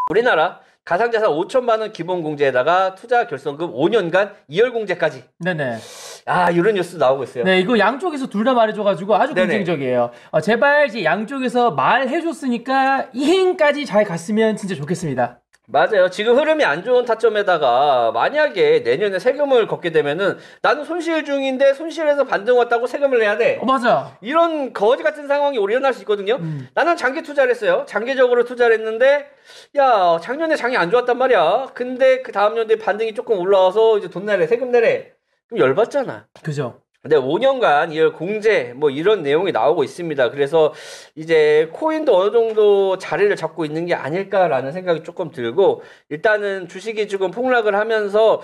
우리나라 가상자산 5천만 원 기본 공제에다가 투자 결손금 5년간 2월 공제까지. 네네. 아, 이런 뉴스 나오고 있어요. 네, 이거 양쪽에서 둘 다 말해줘가지고 아주 네네. 긍정적이에요. 제발 이제 양쪽에서 말해줬으니까 이행까지 잘 갔으면 진짜 좋겠습니다. 맞아요. 지금 흐름이 안 좋은 타점에다가 만약에 내년에 세금을 걷게 되면은 나는 손실 중인데 손실에서 반등 왔다고 세금을 내야 돼. 맞아. 이런 거지 같은 상황이 일어날 수 있거든요. 나는 장기 투자를 했어요. 장기적으로 투자를 했는데 야, 작년에 장이 안 좋았단 말이야. 근데 그 다음 년도에 반등이 조금 올라와서 이제 돈 내래, 세금 내래. 그럼 열받잖아. 그죠. 근데 5년간 이걸 공제 뭐 이런 내용이 나오고 있습니다. 그래서 이제 코인도 어느 정도 자리를 잡고 있는 게 아닐까라는 생각이 조금 들고, 일단은 주식이 지금 폭락을 하면서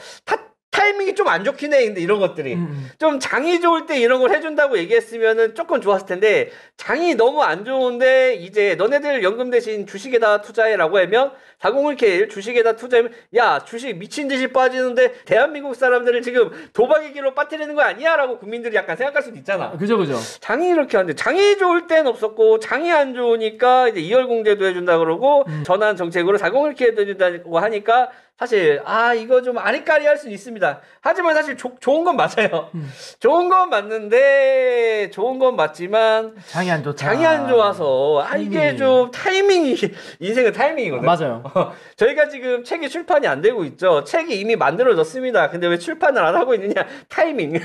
타이밍이 좀 안 좋긴 해. 근데 이런 것들이 좀 장이 좋을 때 이런 걸 해준다고 얘기했으면은 조금 좋았을 텐데, 장이 너무 안 좋은데 이제 너네들 연금 대신 주식에다 투자해라고 하면 4011K 주식에다 투자하면 야, 주식 미친 듯이 빠지는데 대한민국 사람들을 지금 도박의 길로 빠뜨리는 거 아니야? 라고 국민들이 약간 생각할 수도 있잖아. 그죠. 장이 이렇게 하는데, 장이 좋을 땐 없었고 장이 안 좋으니까 이제 2월 공제도 해준다 그러고 전환 정책으로 4011K 해준다고 하니까 사실 이거 좀 아리까리할 수 있습니다. 하지만 사실 좋은 건 맞아요. 좋은 건 맞는데, 좋은 건 맞지만 장이 안 좋다. 장이 안 좋아서 이게 좀 타이밍이 인생은 타이밍이거든. 맞아요. 저희가 지금 책이 출판이 안 되고 있죠. 책이 이미 만들어졌습니다. 근데 왜 출판을 안 하고 있느냐? 타이밍.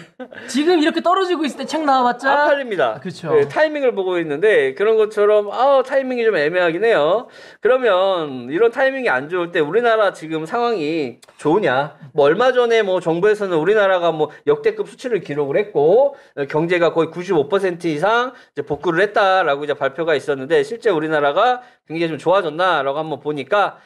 지금 이렇게 떨어지고 있을 때 책 나와봤자 안 팔립니다. 그렇죠. 네, 타이밍을 보고 있는데 그런 것처럼 타이밍이 좀 애매하긴 해요. 그러면 이런 타이밍이 안 좋을 때 우리나라 지금 상황이 좋으냐? 뭐 얼마 전에 뭐 정부에서는 우리나라가 뭐 역대급 수치를 기록을 했고 경제가 거의 95% 이상 이제 복구를 했다라고 이제 발표가 있었는데, 실제 우리나라가 굉장히 좀 좋아졌나라고 한번 보니까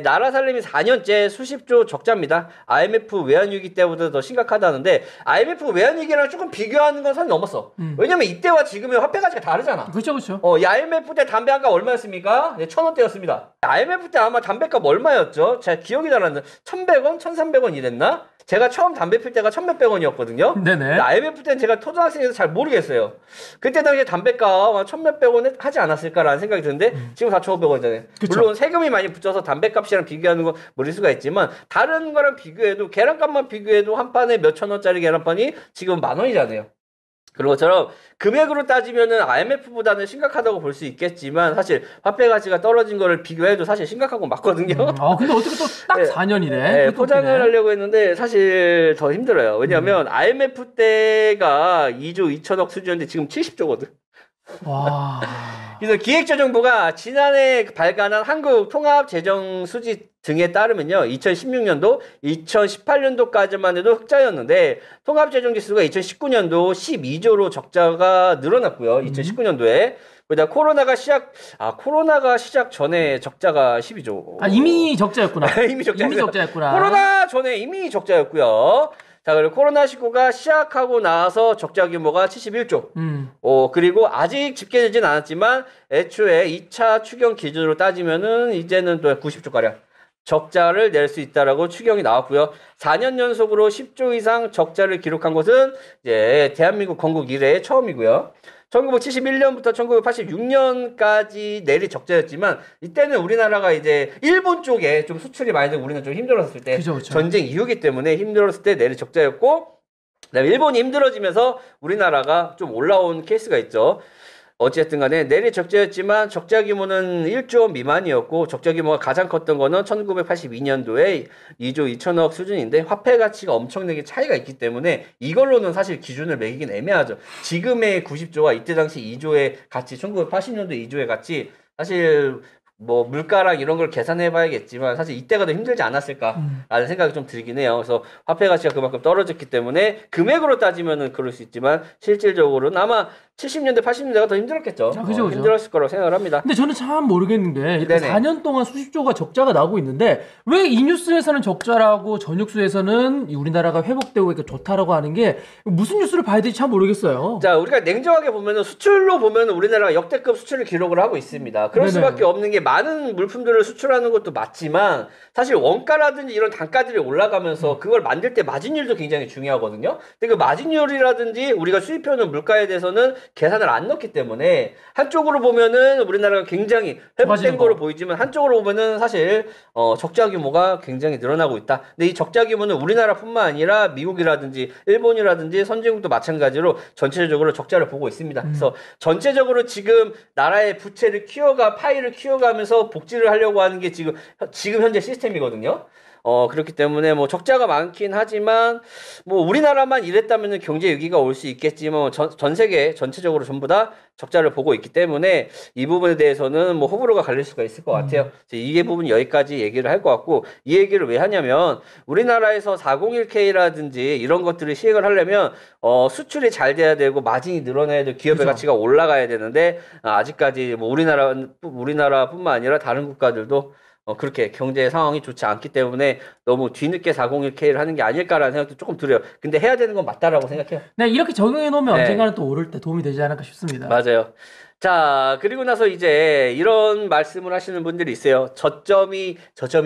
나라 살림이 4년째 수십조 적자입니다. IMF 외환위기 때보다 더 심각하다는데, IMF 외환위기랑 조금 비교하는 건 선 넘었어. 왜냐면 이때와 지금의 화폐 가치가 다르잖아. 그렇죠. 이 IMF 때 담배 한 값 얼마였습니까? 1,000원대였습니다. IMF 때 아마 담배값 얼마였죠? 제가 기억이 잘 안 나는데 1,100원? 1,300원 이랬나? 제가 처음 담배 필 때가 1,몇백 원이었거든요. 네네. IMF 때는 제가 초등학생이라서 잘 모르겠어요. 그때 당시에 담배값 한 1,몇백 원 하지 않았을까라는 생각이 드는데 지금 4,500원이잖아요. 물론 세금이 많이 붙여서 담배값이랑 비교하는 건 모를 수가 있지만, 다른 거랑 비교해도 계란값만 비교해도 한 판에 몇천 원짜리 계란판이 지금 10,000원이잖아요. 그런 것처럼 금액으로 따지면은 IMF보다는 심각하다고 볼 수 있겠지만, 사실 화폐 가치가 떨어진 거를 비교해도 사실 심각한 건 맞거든요. 근데 어떻게 또 딱 4년이래? 네, 포장을 하려고 했는데 사실 더 힘들어요. 왜냐하면 IMF 때가 2조 2천억 수준인데 지금 70조거든. 와. 그래서 기획재정부가 지난해 발간한 한국 통합재정수지 등에 따르면요, 2016년도, 2018년도까지만 해도 흑자였는데 통합재정지수가 2019년도 12조로 적자가 늘어났고요. 2019년도에 그러다 코로나가 시작 전에 적자가 12조. 이미 적자였구나. 이미 적자였구나. 코로나 코로나 전에 이미 적자였고요. 자, 그리고 코로나19가 시작하고 나서 적자 규모가 71조. 그리고 아직 집계되진 않았지만 애초에 2차 추경 기준으로 따지면은 이제는 또 90조가량 적자를 낼 수 있다라고 추경이 나왔고요. 4년 연속으로 10조 이상 적자를 기록한 것은 이제 대한민국 건국 이래 처음이고요. 1971년부터 1986년까지 내리 적자였지만, 이때는 우리나라가 이제 일본 쪽에 좀 수출이 많이 되고 우리는 좀 힘들었을 때, 그쵸. 전쟁 이후기 때문에 힘들었을 때 내리 적자였고, 그다음에 일본이 힘들어지면서 우리나라가 좀 올라온 케이스가 있죠. 어쨌든 간에 내리 적자였지만 적자 규모는 1조 원 미만이었고, 적자 규모가 가장 컸던 거는 1982년도에 2조 2천억 수준인데, 화폐 가치가 엄청나게 차이가 있기 때문에 이걸로는 사실 기준을 매기긴 애매하죠. 지금의 90조와 이때 당시 2조의 가치, 1980년도 2조의 가치, 사실 뭐 물가랑 이런 걸 계산해 봐야겠지만 사실 이때가 더 힘들지 않았을까라는 생각이 좀 들긴 해요. 그래서 화폐 가치가 그만큼 떨어졌기 때문에 금액으로 따지면은 그럴 수 있지만 실질적으로는 아마 70년대 80년대가 더 힘들었겠죠. 그죠. 힘들었을 거라고 생각을 합니다. 근데 저는 참 모르겠는 게, 이렇게 4년 동안 수십조가 적자가 나고 있는데 왜 이 뉴스에서는 적자라고 저 뉴스에서는 우리나라가 회복되고 이렇게 좋다라고 하는 게 무슨 뉴스를 봐야 될지 참 모르겠어요. 자, 우리가 냉정하게 보면은 수출로 보면은 우리나라가 역대급 수출을 기록을 하고 있습니다. 그럴 수밖에 없는 게, 많은 물품들을 수출하는 것도 맞지만 사실 원가라든지 이런 단가들이 올라가면서 그걸 만들 때 마진율도 굉장히 중요하거든요. 근데 그 마진율이라든지 우리가 수입해오는 물가에 대해서는 계산을 안 넣기 때문에 한쪽으로 보면은 우리나라가 굉장히 회복된 거로 보이지만 한쪽으로 보면은 사실 적자 규모가 굉장히 늘어나고 있다. 근데 이 적자 규모는 우리나라뿐만 아니라 미국이라든지 일본이라든지 선진국도 마찬가지로 전체적으로 적자를 보고 있습니다. 그래서 전체적으로 지금 나라의 부채를 파이를 키워가면서 복지를 하려고 하는 게 지금 현재 시스템이거든요. 그렇기 때문에 뭐 적자가 많긴 하지만 뭐 우리나라만 이랬다면 경제 위기가 올 수 있겠지만 전 세계 전체적으로 전부 다 적자를 보고 있기 때문에 이 부분에 대해서는 뭐 호불호가 갈릴 수가 있을 것 같아요. 이 부분 여기까지 얘기를 할 것 같고 이 얘기를 왜 하냐면 우리나라에서 401K라든지 이런 것들을 시행을 하려면 수출이 잘 돼야 되고 마진이 늘어나야 되고 기업의 그렇죠. 가치가 올라가야 되는데 아직까지 뭐 우리나라뿐만 아니라 다른 국가들도 그렇게 경제 상황이 좋지 않기 때문에 너무 뒤늦게 401K를 하는 게 아닐까라는 생각도 조금 들어요. 근데 해야 되는 건 맞다라고 생각해요. 네, 이렇게 적용해 놓으면 네. 언젠가는 또 오를 때 도움이 되지 않을까 싶습니다. 맞아요. 자, 그리고 나서 이제 이런 말씀을 하시는 분들이 있어요. 저점이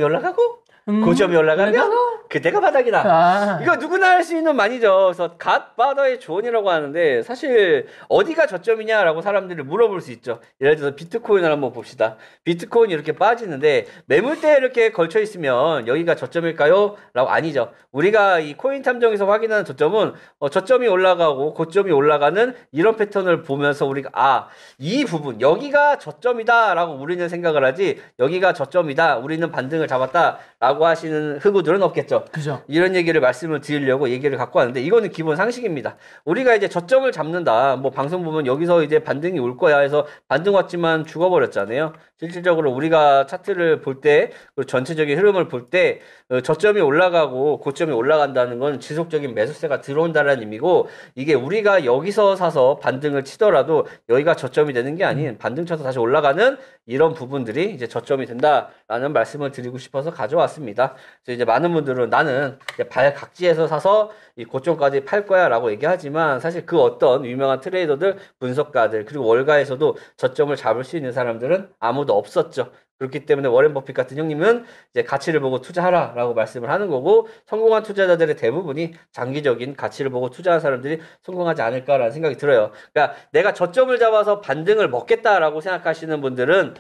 올라가고 고점이 올라가면 그때가 바닥이다. 이거 누구나 할 수 있는 말이죠. 그래서 갓바더의 조언이라고 하는데 사실 어디가 저점이냐라고 사람들이 물어볼 수 있죠. 예를 들어서 비트코인을 한번 봅시다. 비트코인이 이렇게 빠지는데 매물대에 이렇게 걸쳐 있으면 여기가 저점일까요? 라고 아니죠. 우리가 이 코인 탐정에서 확인하는 저점은 저점이 올라가고 고점이 올라가는 이런 패턴을 보면서 우리가 이 부분 여기가 저점이다라고 우리는 생각을 하지 여기가 저점이다. 우리는 반등을 잡았다. 라고 하시는 흑우들은 없겠죠. 그죠. 이런 얘기를 말씀을 드리려고 얘기를 갖고 왔는데 이거는 기본 상식입니다. 우리가 이제 저점을 잡는다. 뭐 방송 보면 여기서 이제 반등이 올 거야 해서 반등 왔지만 죽어버렸잖아요. 실질적으로 우리가 차트를 볼 때, 그리고 전체적인 흐름을 볼 때 저점이 올라가고 고점이 올라간다는 건 지속적인 매수세가 들어온다는 의미고 이게 우리가 여기서 사서 반등을 치더라도 여기가 저점이 되는 게 아닌 반등 쳐서 다시 올라가는 이런 부분들이 이제 저점이 된다라는 말씀을 드리고 싶어서 가져왔습니다. 그래서 이제 많은 분들은 나는 발각지에서 사서 이 고점까지 팔 거야 라고 얘기하지만 사실 그 어떤 유명한 트레이더들, 분석가들 그리고 월가에서도 저점을 잡을 수 있는 사람들은 아무도 없었죠. 그렇기 때문에 워렌 버핏 같은 형님은 이제 가치를 보고 투자하라 라고 말씀을 하는 거고 성공한 투자자들의 대부분이 장기적인 가치를 보고 투자한 사람들이 성공하지 않을까라는 생각이 들어요. 그러니까 내가 저점을 잡아서 반등을 먹겠다라고 생각하시는 분들은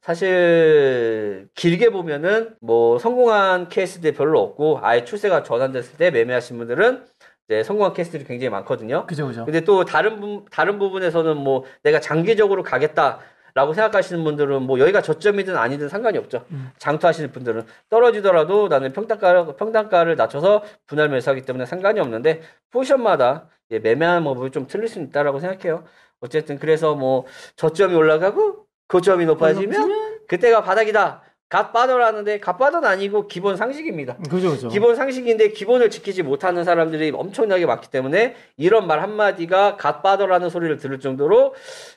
사실 길게 보면은 뭐 성공한 케이스들이 별로 없고 아예 추세가 전환됐을 때 매매하신 분들은 이제 성공한 케이스들이 굉장히 많거든요. 그죠. 근데 또 다른 부분에서는 뭐 내가 장기적으로 가겠다 라고 생각하시는 분들은 뭐 여기가 저점이든 아니든 상관이 없죠. 장투하시는 분들은 떨어지더라도 나는 평단가를 낮춰서 분할 매수하기 때문에 상관이 없는데 포지션마다 매매하는 법이 좀 틀릴 수 있다라고 생각해요. 어쨌든 그래서 뭐 저점이 올라가고 고점이 높아지면 그때가 바닥이다. 갓바더라는데 갓바더는 아니고 기본 상식입니다. 그죠. 기본 상식인데 기본을 지키지 못하는 사람들이 엄청나게 많기 때문에 이런 말 한마디가 갓바더라는 소리를 들을 정도로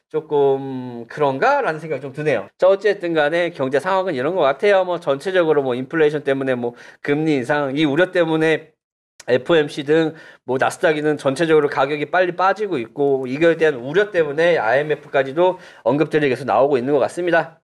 조금 그런가? 라는 생각이 좀 드네요. 자, 어쨌든 간에 경제 상황은 이런 것 같아요. 뭐 전체적으로 뭐 인플레이션 때문에 뭐 금리 인상, 이 우려 때문에 FOMC 등 뭐 나스닥이는 전체적으로 가격이 빨리 빠지고 있고 이거에 대한 우려 때문에 IMF까지도 언급들이 계속 나오고 있는 것 같습니다.